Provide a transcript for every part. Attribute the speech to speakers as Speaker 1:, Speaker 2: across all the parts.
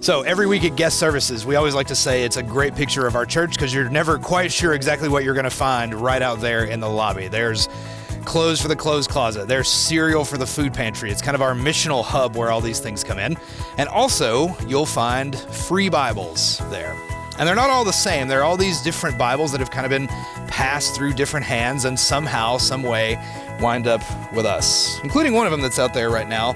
Speaker 1: So every week at guest services, we always like to say it's a great picture of our church because you're never quite sure exactly what you're going to find right out there in the lobby. There's clothes for the clothes closet. There's cereal for the food pantry. It's kind of our missional hub where all these things come in. And also, you'll find free Bibles there. And they're not all the same. There are all these different Bibles that have kind of been passed through different hands and somehow, some way, wind up with us, including one of them that's out there right now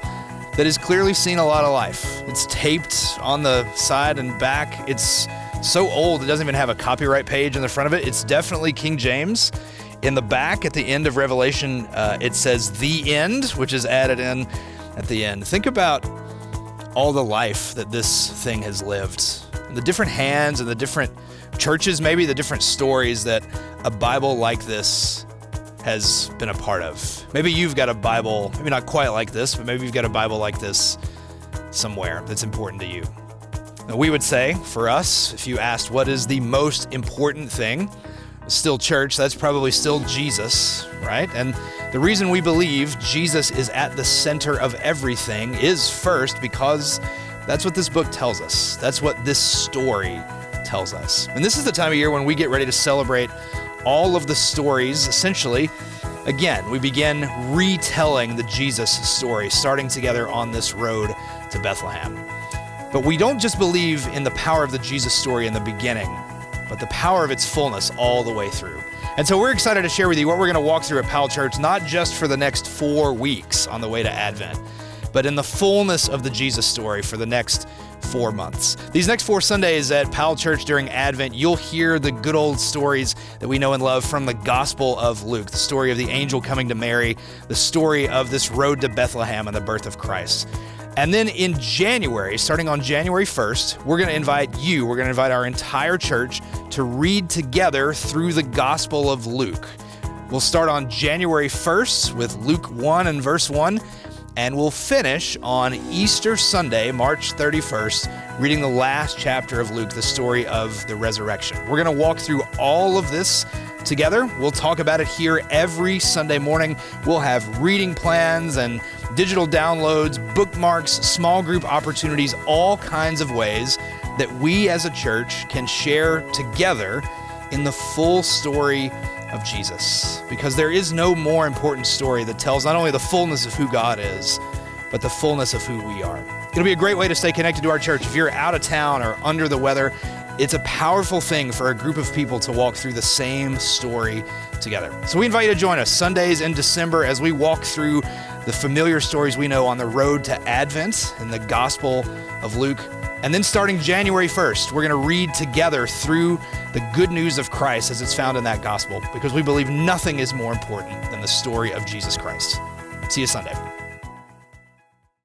Speaker 1: that has clearly seen a lot of life. It's taped on the side and back. It's so old, it doesn't even have a copyright page in the front of it. It's definitely King James. In the back, at the end of Revelation, it says "The End," which is added in at the end. Think about all the life that this thing has lived, and the different hands and the different churches, maybe the different stories that a Bible like this has been a part of. Maybe you've got a Bible, maybe not quite like this, but maybe you've got a Bible like this somewhere that's important to you. Now, we would say, for us, if you asked what is the most important thing, still church, that's probably still Jesus, right? And the reason we believe Jesus is at the center of everything is first because that's what this book tells us. That's what this story tells us. And this is the time of year when we get ready to celebrate all of the stories. Essentially, again, we begin retelling the Jesus story, starting together on this road to Bethlehem. But we don't just believe in the power of the Jesus story in the beginning, but the power of its fullness all the way through. And so we're excited to share with you what we're going to walk through at Powell Church, not just for the next 4 weeks on the way to Advent, but in the fullness of the Jesus story for the next 4 months. These next 4 Sundays at Powell Church during Advent, you'll hear the good old stories that we know and love from the Gospel of Luke, the story of the angel coming to Mary, the story of this road to Bethlehem and the birth of Christ. And then in January, starting on January 1st, we're going to invite our entire church to read together through the Gospel of Luke. We'll start on January 1st with Luke 1 and verse 1, and we'll finish on Easter Sunday, March 31st, reading the last chapter of Luke, the story of the resurrection. We're going to walk through all of this together. We'll talk about it here every Sunday morning. We'll have reading plans and digital downloads, bookmarks, small group opportunities, all kinds of ways that we as a church can share together in the full story of Jesus. Because there is no more important story that tells not only the fullness of who God is, but the fullness of who we are. It'll be a great way to stay connected to our church. If you're out of town or under the weather, it's a powerful thing for a group of people to walk through the same story together. So we invite you to join us Sundays in December as we walk through the familiar stories we know on the road to Advent in the Gospel of Luke. And then starting January 1st, we're going to read together through the good news of Christ as it's found in that gospel, because we believe nothing is more important than the story of Jesus Christ. See you Sunday.